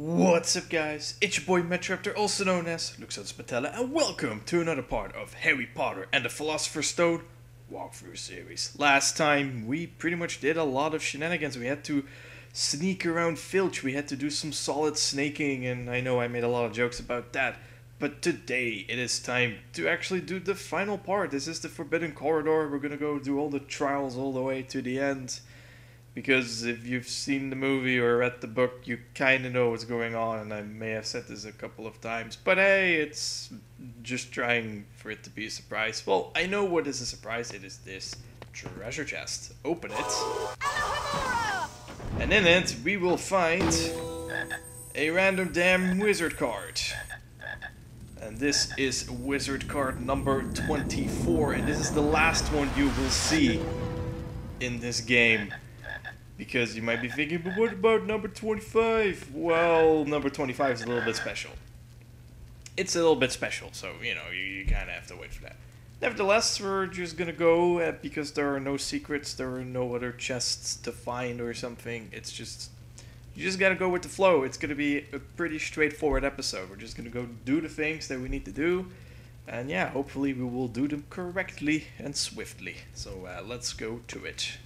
What's up guys, it's your boy Metraptor, also known as Luxus Patella, and welcome to another part of Harry Potter and the Philosopher'S Stone walkthrough series. Last time we pretty much did a lot of shenanigans. We had to sneak around Filch, we had to do some solid snaking, and I know I made a lot of jokes about that. But today it is time to actually do the final part. This is the Forbidden Corridor. We're gonna go do all the trials all the way to the end. Because if you've seen the movie or read the book, you kind of know what's going on, and I may have said this a couple of times. But hey, it's just trying for it to be a surprise. Well, I know what is a surprise. It is this treasure chest. Open it. And in it, we will find a random damn wizard card. And this is wizard card number 24. And this is the last one you will see in this game. Because you might be thinking, but what about number 25? Well, number 25 is a little bit special. It's a little bit special, so, you know, you kind of have to wait for that. Nevertheless, we're just gonna go, because there are no secrets, there are no other chests to find or something. It's just, you just gotta go with the flow. It's gonna be a pretty straightforward episode. We're just gonna go do the things that we need to do. And yeah, hopefully we will do them correctly and swiftly. So let's go to it.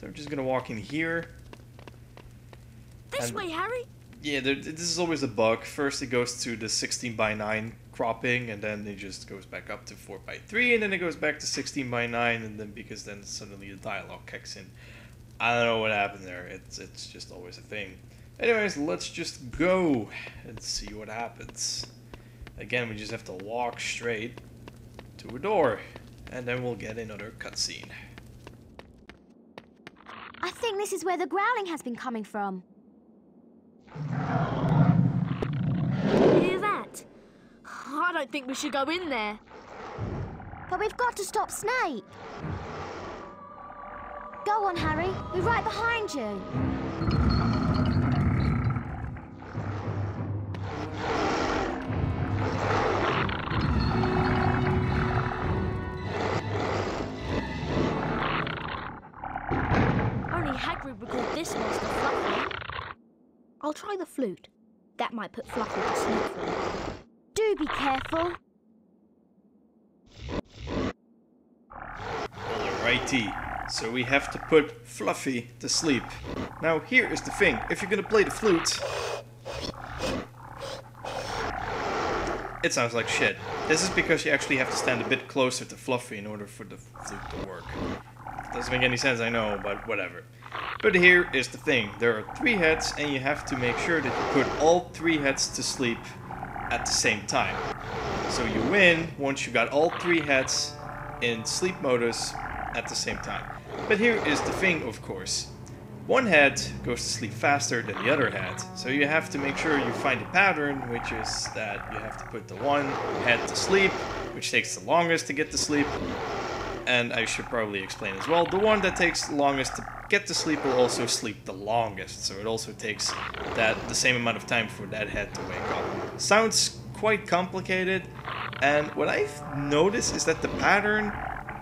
So we're just gonna walk in here. This way, Harry. Yeah, this is always a bug. First it goes to the 16:9 cropping, and then it just goes back up to 4:3, and then it goes back to 16:9, and then because then suddenly the dialogue kicks in. I don't know what happened there. It's just always a thing. Anyways, let's just go and see what happens. Again, we just have to walk straight to a door, and then we'll get another cutscene. I think this is where the growling has been coming from. Hear that? I don't think we should go in there. But we've got to stop Snape. Go on, Harry. We're right behind you. Hagrid would call this monster Fluffy. I'll try the flute. That might put Fluffy to sleep for me. Do be careful. Alrighty, so we have to put Fluffy to sleep. Now here is the thing, if you're gonna play the flute, it sounds like shit. This is because you actually have to stand a bit closer to Fluffy in order for the flute to work. Doesn't make any sense, I know, but whatever. But here is the thing, there are 3 heads and you have to make sure that you put all 3 heads to sleep at the same time. So you win once you got all 3 heads in sleep modus at the same time. But here is the thing, of course. One head goes to sleep faster than the other head, so you have to make sure you find a pattern, which is that you have to put the one head to sleep, which takes the longest to get to sleep. And I should probably explain as well, the one that takes the longest to get to sleep will also sleep the longest. So it also takes the same amount of time for that head to wake up. Sounds quite complicated, and what I've noticed is that the pattern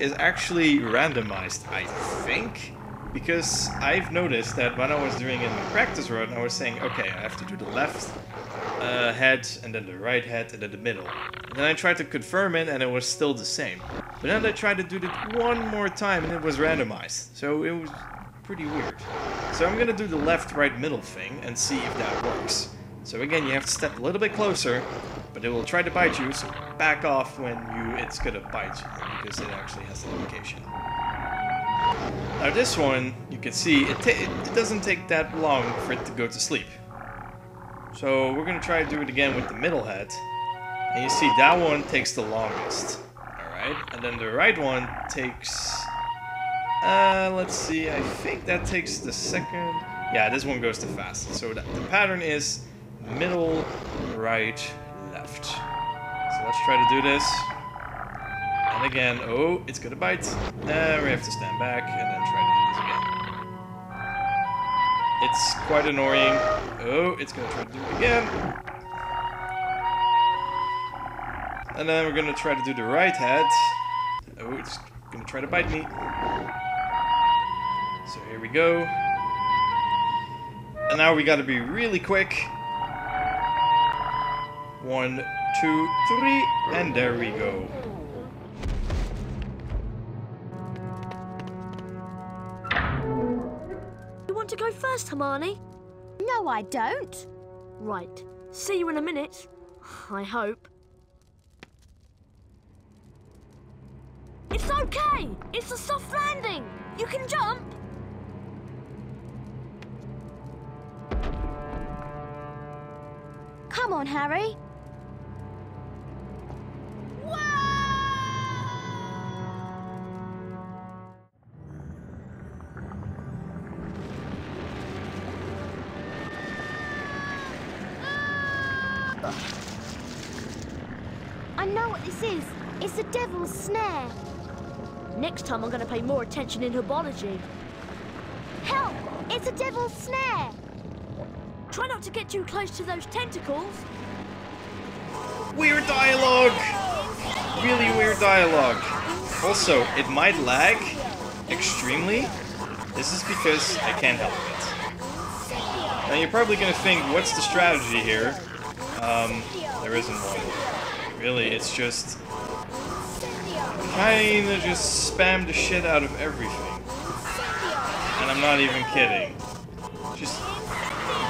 is actually randomized, I think. Because I've noticed that when I was doing it in my practice run, I was saying, okay, I have to do the left head, and then the right head, and then the middle. And then I tried to confirm it, and it was still the same. But then I tried to do it one more time, and it was randomized. So it was pretty weird. So I'm gonna do the left, right, middle thing, and see if that works. So again, you have to step a little bit closer, but it will try to bite you, so back off when it's gonna bite you, because it actually has an indication. Now this one, you can see, it doesn't take that long for it to go to sleep. So we're gonna try to do it again with the middle head. And you see that one takes the longest. Alright, and then the right one takes... let's see, I think that takes the second... Yeah, this one goes the fastest. So the pattern is middle, right, left. So let's try to do this. And again, oh, it's gonna bite. We have to stand back and then try to do this again. It's quite annoying. Oh, it's gonna try to do it again. And then we're gonna try to do the right head. Oh, it's gonna try to bite me. So here we go. And now we gotta be really quick 1, 2, 3, and there we go. You want to go first, Hermione? No, I don't. Right. See you in a minute. I hope. It's okay! It's a soft landing! You can jump! Come on, Harry. I know what this is. It's the devil's snare. Next time I'm going to pay more attention in herbology. Help! It's a devil's snare. Try not to get too close to those tentacles. Weird dialogue! Really weird dialogue. Also, it might lag extremely. This is because I can't help it. Now you're probably gonna think, what's the strategy here? There isn't one. Really, it's just kinda just spam the shit out of everything. And I'm not even kidding. You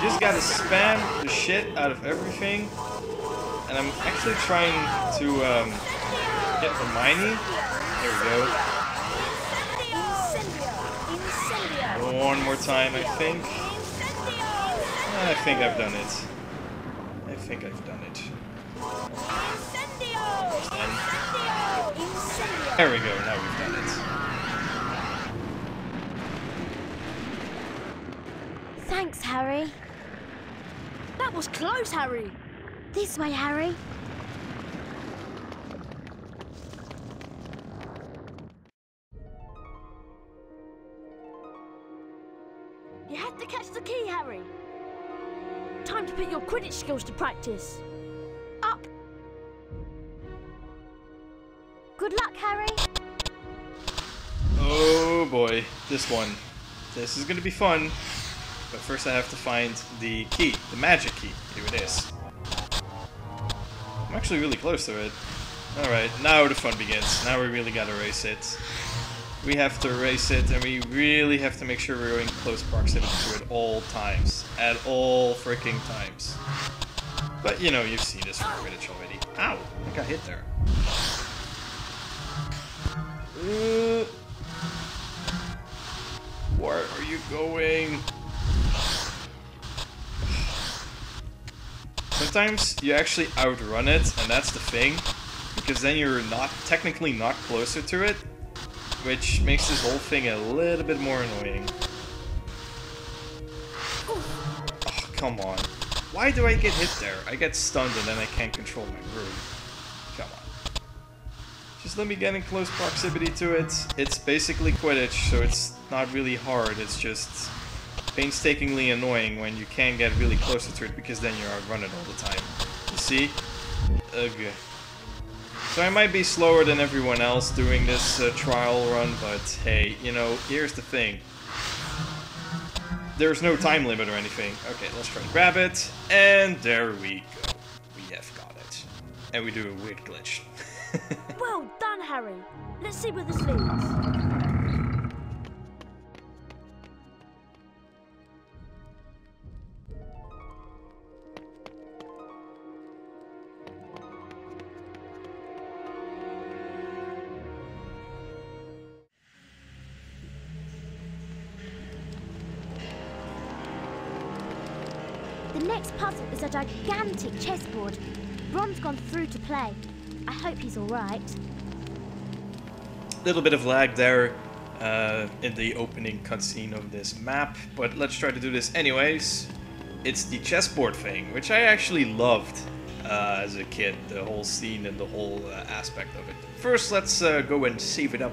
just gotta spam the shit out of everything. And I'm actually trying to get Hermione. There we go. One more time, I think. I think I've done it. I think I've done it. There we go, now we've done it. Thanks, Harry. That was close, Harry. This way, Harry. You have to catch the key, Harry. Time to put your Quidditch skills to practice. Up. Good luck, Harry. Oh boy, this one. This is gonna be fun. But first I have to find the key, the magic key. Here it is. I'm actually really close to it. Alright, now the fun begins. Now we really gotta race it. We have to race it, and we really have to make sure we're in close proximity to it all times. At all freaking times. But, you know, you've seen this from Quidditch already. Ow! I got hit there. Where are you going? Sometimes you actually outrun it, and that's the thing. Because then you're technically not closer to it. Which makes this whole thing a little bit more annoying. Oh, come on. Why do I get hit there? I get stunned and then I can't control my broom. Come on. Just let me get in close proximity to it. It's basically Quidditch, so it's not really hard. It's just painstakingly annoying when you can't get really closer to it because then you're outrun it all the time. You see? Okay. So I might be slower than everyone else doing this trial run, but hey, you know, here's the thing. There's no time limit or anything. Okay, let's try to grab it, and there we go. We have got it. And we do a weird glitch. Well done, Harry. Let's see where this leads. The next puzzle is a gigantic chessboard. Ron's gone through to play. I hope he's alright. Little bit of lag there in the opening cutscene of this map, but let's try to do this anyways. It's the chessboard thing, which I actually loved as a kid, the whole scene and the whole aspect of it. First, let's go and save it up.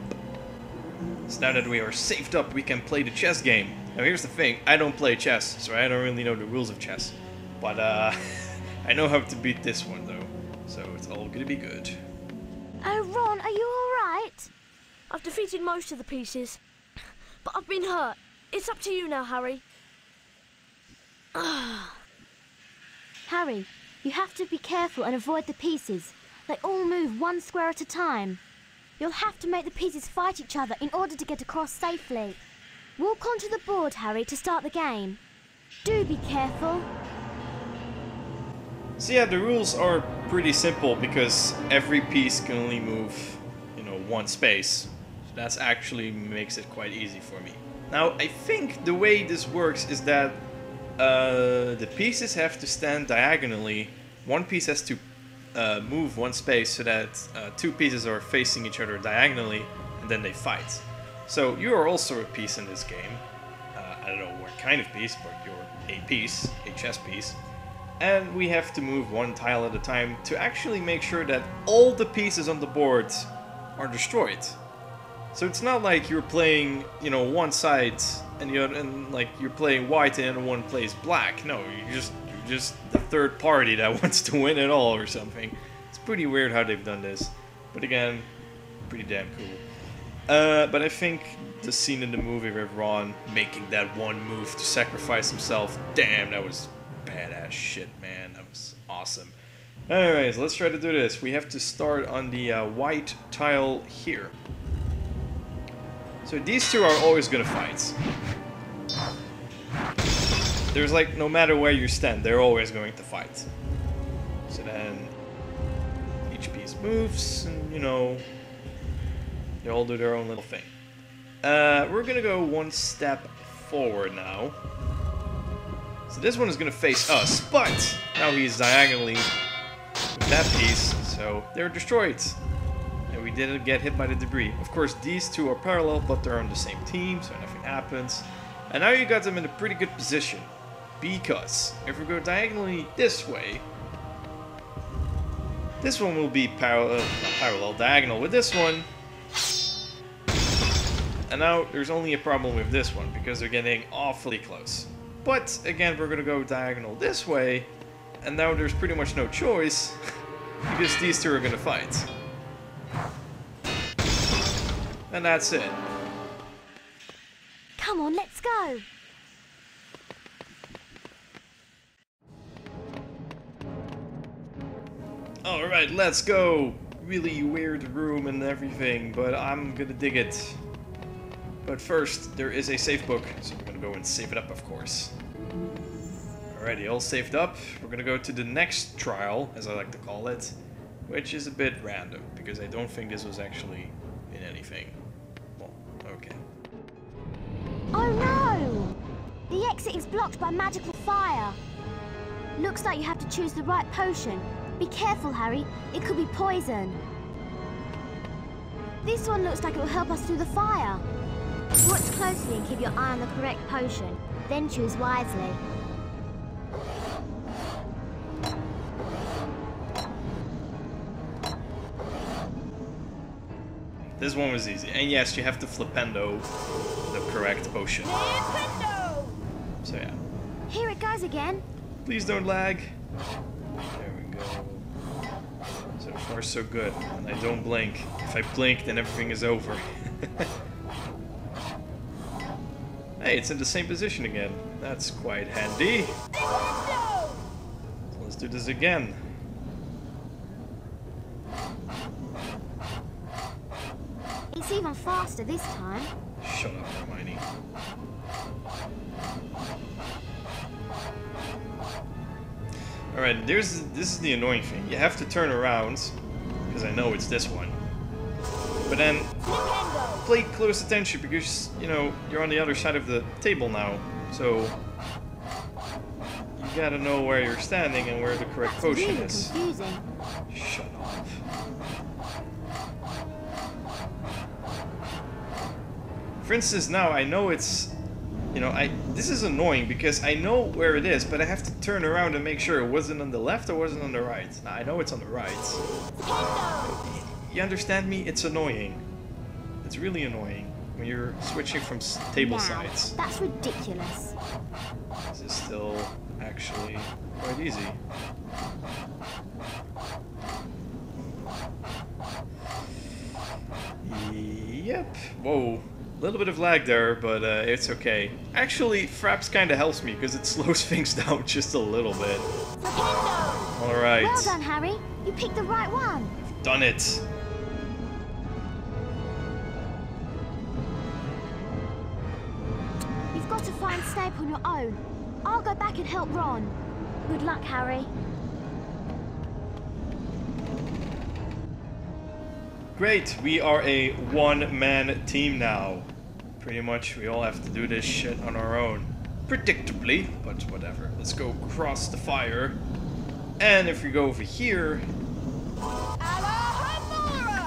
So now that we are saved up, we can play the chess game. Now here's the thing, I don't play chess, so I don't really know the rules of chess. But I know how to beat this one though, so it's all gonna be good. Oh, Ron, are you alright? I've defeated most of the pieces, but I've been hurt. It's up to you now, Harry. Harry, You have to be careful and avoid the pieces. They all move one square at a time. You'll have to make the pieces fight each other in order to get across safely. Walk onto the board, Harry, to start the game. Do be careful. So yeah, the rules are pretty simple because every piece can only move, one space. So that actually makes it quite easy for me. Now, I think the way this works is that the pieces have to stand diagonally. One piece has to move one space so that two pieces are facing each other diagonally, and then they fight. So you are also a piece in this game. I don't know what kind of piece, but you're a piece, a chess piece. And we have to move one tile at a time to actually make sure that all the pieces on the board are destroyed. So it's not like you're playing, one side and the other, and like you're playing white and the other one plays black. No, you're just the third party that wants to win it all or something. It's pretty weird how they've done this, but again, pretty damn cool. But I think the scene in the movie with Ron making that one move to sacrifice himself, damn, that was badass shit, man. That was awesome. Anyways, let's try to do this. We have to start on the white tile here. So these two are always gonna fight. There's like, no matter where you stand, they're always going to fight. So then each piece moves, and they all do their own little thing. We're gonna go one step forward now. So this one is gonna face us, but now he's diagonally with that piece, so they're destroyed. And we didn't get hit by the debris. Of course, these two are parallel, but they're on the same team, so nothing happens. And now you got them in a pretty good position. Because if we go diagonally this way, this one will be parallel diagonal with this one. And now there's only a problem with this one, because they're getting awfully close. But again, we're gonna go diagonal this way, and now there's pretty much no choice, because these two are gonna fight. And that's it. Come on, let's go. Alright, let's go. Really weird room and everything, but I'm gonna dig it. But first, there is a save book, so we're gonna go and save it up, of course. Alrighty, all saved up. We're gonna go to the next trial, as I like to call it, which is a bit random, because I don't think this was actually in anything. Well, okay. Oh no! The exit is blocked by magical fire. Looks like you have to choose the right potion. Be careful, Harry. It could be poison. This one looks like it will help us through the fire. Watch closely and keep your eye on the correct potion. Then choose wisely. This one was easy. And yes, you have to flipendo the correct potion. Flipendo! So yeah. Here it goes again. Please don't lag. There we go. So far so good. And I don't blink. If I blink, then everything is over. Hey, it's in the same position again. That's quite handy. So let's do this again. It's even faster this time. Shut up, Hermione. Alright, this is the annoying thing. You have to turn around, because I know it's this one. But then, play close attention, because, you're on the other side of the table now. So, you gotta know where you're standing and where the correct potion really is. Confusing. Shut up. For instance, now I know it's, this is annoying because I know where it is, but I have to turn around and make sure it wasn't on the left or wasn't on the right. Now I know it's on the right. You understand me? It's annoying. It's really annoying when you're switching from table sides. That's ridiculous. This is still actually quite easy. Yep. Whoa. A little bit of lag there, but it's okay. Actually, Fraps kind of helps me because it slows things down just a little bit. Alright. Well done, Harry. You picked the right one. Done it. You've got to find Snape on your own. I'll go back and help Ron. Good luck, Harry. Great, we are a one-man team now. Pretty much we all have to do this shit on our own. Predictably, but whatever. Let's go across the fire. And if we go over here,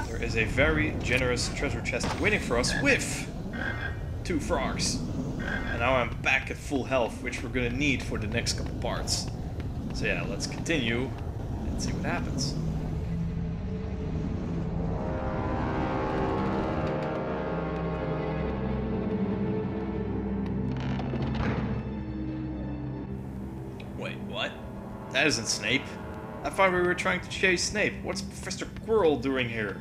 there is a very generous treasure chest waiting for us with 2 frogs. And now I'm back at full health, which we're gonna need for the next couple parts. So yeah, let's continue and see what happens. Wait, what? That isn't Snape. I thought we were trying to chase Snape. What's Professor Quirrell doing here?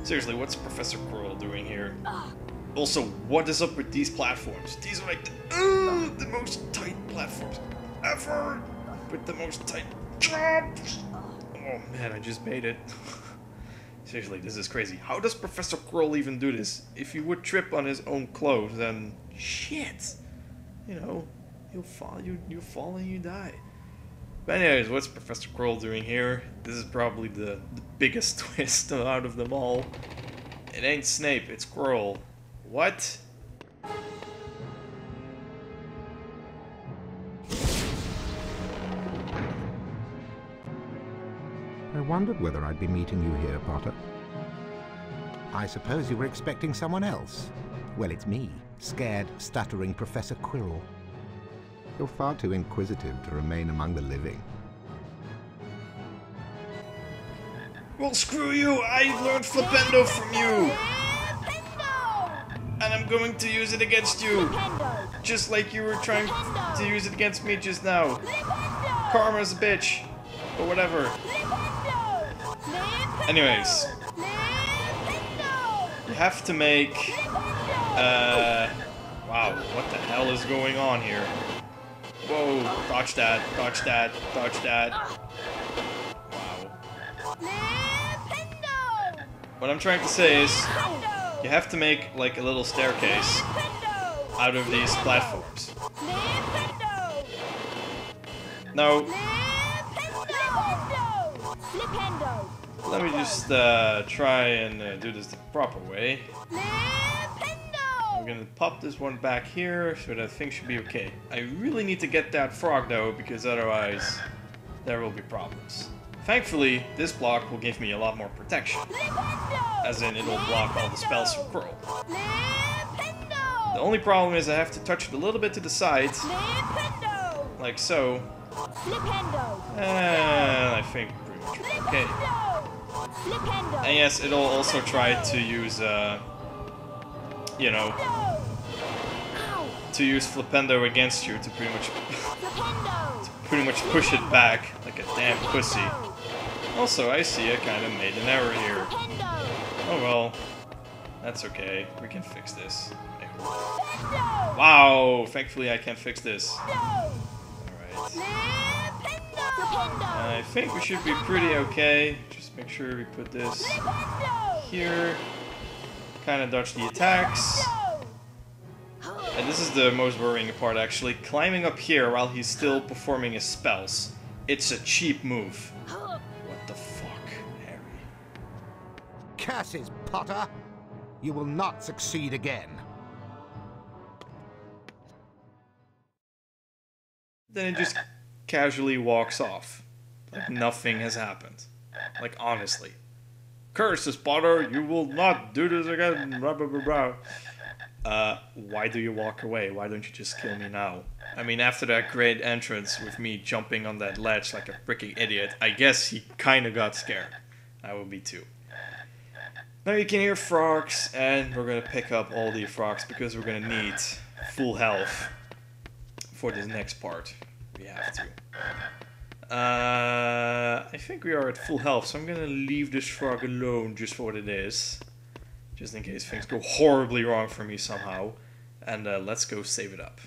Seriously, what's Professor Quirrell doing here? Also, what is up with these platforms? These are like the most tight platforms ever! With the most tight jumps! Oh man, I just made it. Seriously, this is crazy. How does Professor Quirrell even do this? If he would trip on his own clothes, then shit! You know, you'll fall and you die. But anyways, what's Professor Quirrell doing here? This is probably the biggest twist out of them all. It ain't Snape, it's Quirrell. What? I wondered whether I'd be meeting you here, Potter. I suppose you were expecting someone else. Well, it's me, scared, stuttering Professor Quirrell. You're far too inquisitive to remain among the living. Well, screw you! I learned Flipendo from you! And I'm going to use it against you! Just like you were trying to use it against me just now. Karma's a bitch. Or whatever. Anyways. You have to make... wow, what the hell is going on here? Whoa, dodge that, dodge that, dodge that. Wow. What I'm trying to say is, you have to make like a little staircase out of these platforms. No. Let me just try and do this the proper way. I'm gonna pop this one back here, so that thing should be okay. I really need to get that frog though, because otherwise there will be problems. Thankfully, this block will give me a lot more protection. As in, it'll block all the spells from Quirrell. The only problem is I have to touch it a little bit to the side. Like so. And I think pretty much okay. And yes, it'll also try to use, you know, to use Flipendo against you to pretty much push it back like a damn pussy. Also, I see I kind of made an error here. Oh well, that's okay. We can fix this. Wow, thankfully I can fix this. Alright. I think we should be pretty okay. Just make sure we put this here. Kind of dodge the attacks. And this is the most worrying part actually. Climbing up here while he's still performing his spells. It's a cheap move. What the fuck, Harry? Curses, Potter! You will not succeed again. Then it just casually walks off. Like nothing has happened. Like honestly. Curses, Potter! You will not do this again! Blah, blah, blah, blah. Why do you walk away? Why don't you just kill me now? I mean, after that great entrance with me jumping on that ledge like a freaking idiot, I guess he kinda got scared. I would be too. Now you can hear frogs, and we're gonna pick up all the frogs because we're gonna need full health for this next part. We have to. I think we are at full health, so I'm gonna leave this frog alone just for what it is. just in case things go horribly wrong for me somehow. And let's go save it up.